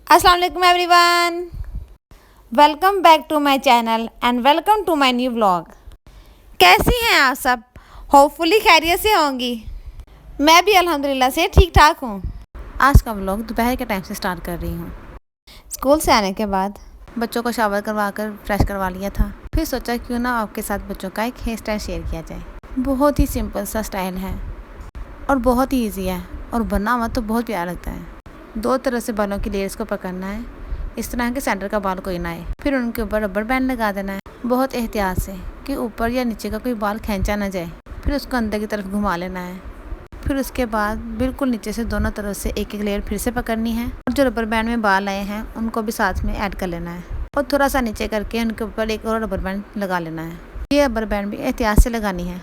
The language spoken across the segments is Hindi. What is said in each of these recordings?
अस्सलाम वालेकुम everyone, welcome back to my channel and welcome to my new vlog. कैसी हैं आप सब? होपफुली खैरियत से होंगी। मैं भी अल्हम्दुलिल्लाह से ठीक ठाक हूँ। आज का व्लॉग दोपहर के टाइम से स्टार्ट कर रही हूँ। स्कूल से आने के बाद बच्चों को शावर करवा कर फ्रेश करवा लिया था। फिर सोचा क्यों ना आपके साथ बच्चों का एक हेयर स्टाइल शेयर किया जाए। बहुत ही सिंपल सा स्टाइल है और बहुत ही ईजी है और बना हुआ तो बहुत प्यारा लगता है। दो तरह से बालों की लेयर्स को पकड़ना है, इस तरह के सेंटर का बाल कोई ना आए। फिर उनके ऊपर रबर बैंड लगा देना है बहुत एहतियात से कि ऊपर या नीचे का कोई बाल खींचा ना जाए। फिर उसको अंदर की तरफ घुमा लेना है। फिर उसके बाद बिल्कुल नीचे से दोनों तरफ से एक एक लेयर फिर से पकड़नी है और जो रबर बैंड में बाल आए हैं उनको भी साथ में ऐड कर लेना है और थोड़ा सा नीचे करके उनके ऊपर एक और रबर बैंड लगा लेना है। ये रबर बैंड भी एहतियात से लगानी है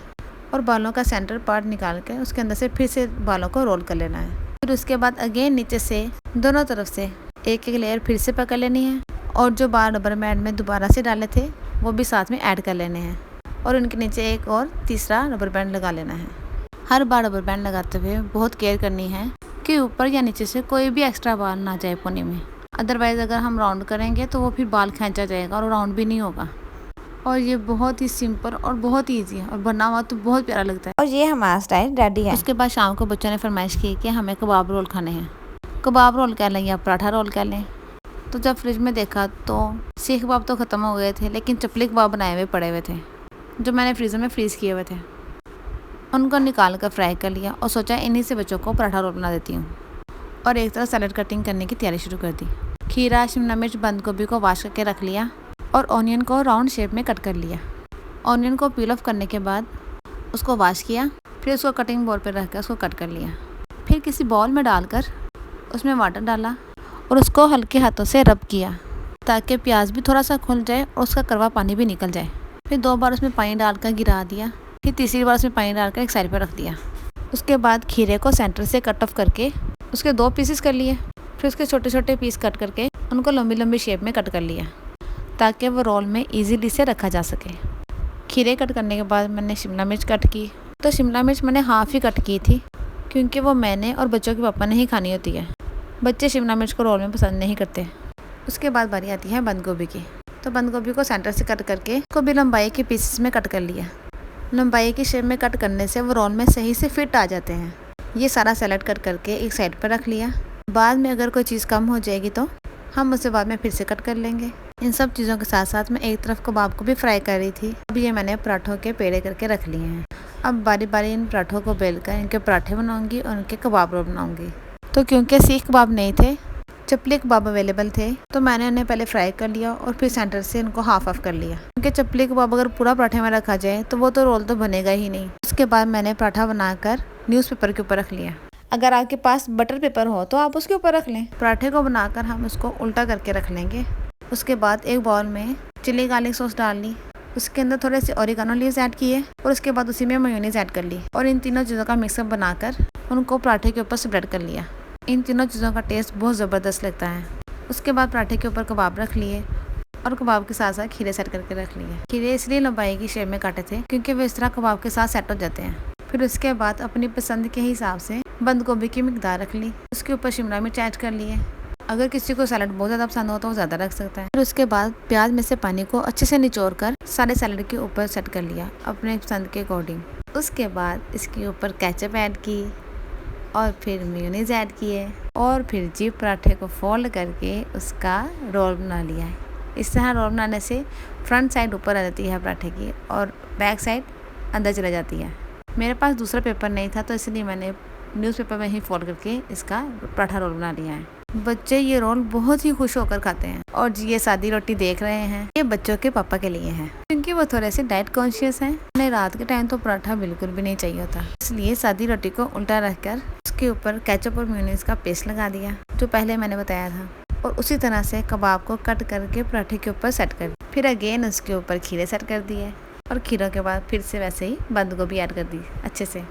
और बालों का सेंटर पार्ट निकाल के उसके अंदर से फिर से बालों को रोल कर लेना है। फिर उसके बाद अगेन नीचे से दोनों तरफ से एक एक लेयर फिर से पकड़ लेनी है और जो बाल रबर बैंड में दोबारा से डाले थे वो भी साथ में ऐड कर लेने हैं और उनके नीचे एक और तीसरा रबर बैंड लगा लेना है। हर बार रबर बैंड लगाते हुए बहुत केयर करनी है कि ऊपर या नीचे से कोई भी एक्स्ट्रा बाल ना जाए कोने में। अदरवाइज़ अगर हम राउंड करेंगे तो वो फिर बाल खींचा जाएगा और राउंड भी नहीं होगा। और ये बहुत ही सिंपल और बहुत ही ईजी है और बना हुआ तो बहुत प्यारा लगता है। और ये हमारा स्टाइल रेडी है। उसके बाद शाम को बच्चों ने फरमाइश की कि हमें कबाब रोल खाने हैं। कबाब रोल कह लें या पराठा रोल कह लें। तो जब फ्रिज में देखा तो सीख कबाब तो ख़त्म हो गए थे, लेकिन चपली कबाब बनाए हुए पड़े हुए थे जो मैंने फ्रीज़र में फ्रीज़ किए हुए थे। उनको निकाल कर फ्राई कर लिया और सोचा इन्हीं से बच्चों को पराठा रोल बना देती हूँ। और एक तरफ सैलड कटिंग करने की तैयारी शुरू कर दी। खीरा, शिमला मिर्च, बंद गोभी को वॉश करके रख लिया और ऑनियन को राउंड शेप में कट कर लिया। ऑनियन को पील ऑफ करने के बाद उसको वॉश किया, फिर उसको कटिंग बोर्ड पर रखकर उसको कट कर लिया। फिर किसी बॉल में डालकर उसमें वाटर डाला और उसको हल्के हाथों से रब किया ताकि प्याज भी थोड़ा सा खुल जाए और उसका कड़वा पानी भी निकल जाए। फिर 2 बार उसमें पानी डालकर गिरा दिया। फिर तीसरी बार उसमें पानी डालकर एक साइड पर रख दिया। उसके बाद खीरे को सेंटर से कट ऑफ करके उसके 2 पीसेस कर लिए। फिर उसके छोटे छोटे पीस कट करके उनको लंबी लंबी शेप में कट कर लिया ताकि वो रोल में इजीली से रखा जा सके। खीरे कट करने के बाद मैंने शिमला मिर्च कट की। तो शिमला मिर्च मैंने हाफ़ ही कट की थी क्योंकि वो मैंने और बच्चों के पापा ने ही खानी होती है। बच्चे शिमला मिर्च को रोल में पसंद नहीं करते। उसके बाद बारी आती है बंद गोभी की। तो बंद गोभी को सेंटर से कट करके उसको भी लंबाई के पीसेस में कट कर लिया। लंबाई की शेप में कट करने से वो रोल में सही से फिट आ जाते हैं। ये सारा सैलड कट करके एक साइड पर रख लिया। बाद में अगर कोई चीज़ कम हो जाएगी तो हम उसे बाद में फिर से कट कर लेंगे। इन सब चीज़ों के साथ साथ मैं एक तरफ कबाब को भी फ्राई कर रही थी। अब ये मैंने पराठों के पेड़े करके रख लिए हैं। अब बारी बारी इन पराठों को बेलकर इनके पराठे बनाऊंगी और उनके कबाब रोल बनाऊंगी। तो क्योंकि सीख कबाब नहीं थे, चपली कबाब अवेलेबल थे, तो मैंने उन्हें पहले फ्राई कर लिया और फिर सेंटर से इनको हाफ ऑफ कर लिया। क्योंकि चपली कबाब अगर पूरा पराठे में रखा जाए तो वो तो रोल तो बनेगा ही नहीं। उसके बाद मैंने पराठा बनाकर न्यूज़पेपर के ऊपर रख लिया। अगर आपके पास बटर पेपर हो तो आप उसके ऊपर रख लें। पराठे को बनाकर हम उसको उल्टा करके रख लेंगे। उसके बाद एक बाउल में चिली गार्लिक सॉस डाल ली। उसके अंदर थोड़े से ऑरिगानो लीव्स ऐड किए और उसके बाद उसी में मेयोनीज ऐड कर ली और इन तीनों चीज़ों का मिक्सअप बनाकर उनको पराठे के ऊपर स्प्रेड कर लिया। इन तीनों चीज़ों का टेस्ट बहुत ज़बरदस्त लगता है। उसके बाद पराठे के ऊपर कबाब रख लिए और कबाब के साथ साथ खीरे सेट करके रख लिए। खीरे इसलिए लंबाई की शेप में काटे थे क्योंकि वो इस तरह कबाब के साथ सेट हो जाते हैं। फिर उसके बाद अपनी पसंद के हिसाब से बंद गोभी की मिकदार रख ली। उसके ऊपर शिमला मिर्च ऐड कर लिए। अगर किसी को सैलड बहुत ज़्यादा पसंद हो तो वो ज़्यादा रख सकता है। फिर उसके बाद प्याज में से पानी को अच्छे से निचोड़ कर सारे सैलड के ऊपर सेट कर लिया अपने पसंद के अकॉर्डिंग। उसके बाद इसके ऊपर केचप ऐड की और फिर मेयोनीज ऐड किए और फिर जी पराठे को फोल्ड करके उसका रोल बना लिया है। इस तरह रोल बनाने से फ्रंट साइड ऊपर आ जाती है पराठे की और बैक साइड अंदर चला जाती है। मेरे पास दूसरा पेपर नहीं था तो इसलिए मैंने न्यूज़पेपर में ही फोल्ड करके इसका पराठा रोल बना लिया है। बच्चे ये रोल बहुत ही खुश होकर खाते हैं। और जी ये सादी रोटी देख रहे हैं, ये बच्चों के पापा के लिए है क्योंकि वो थोड़े से डाइट कॉन्शियस हैं। उन्हें रात के टाइम तो पराठा बिल्कुल भी नहीं चाहिए होता, इसलिए सादी रोटी को उल्टा रखकर उसके ऊपर केचप और मेयोनीज का पेस्ट लगा दिया जो पहले मैंने बताया था और उसी तरह से कबाब को कट करके पराठे के ऊपर सेट कर दिया। फिर अगेन उसके ऊपर खीरे सेट कर दिए और खीरों के बाद फिर से वैसे ही बंद गोभी ऐड कर दी अच्छे से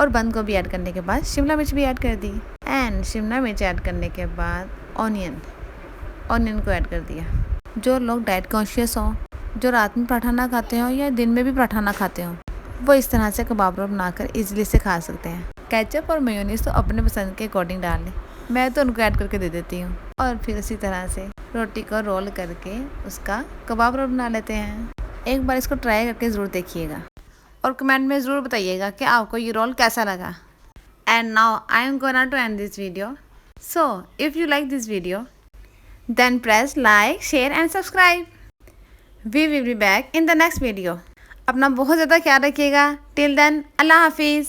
और बंद गोभी ऐड करने के बाद शिमला मिर्च भी ऐड कर दी एंड शिमला मिर्च ऐड करने के बाद ऑनियन को ऐड कर दिया। जो लोग डाइट कॉन्शियस हों, जो रात में पराठा ना खाते हों या दिन में भी पराठा ना खाते हों, वो इस तरह से कबाब रोल बनाकर इजीली से खा सकते हैं। केचप और मेयोनीज तो अपने पसंद के अकॉर्डिंग डाल लें, मैं तो उनको ऐड करके दे देती हूँ। और फिर उसी तरह से रोटी को रोल करके उसका कबाब रोल बना लेते हैं। एक बार इसको ट्राई करके ज़रूर देखिएगा और कमेंट में ज़रूर बताइएगा कि आपको ये रोल कैसा लगा। And now I am gonna to end this video. So if you like this video then press like, share and subscribe. We will be back in the next video. अपना बहुत ज़्यादा ख्याल रखिएगा. Till then, अल्लाह हाफिज़.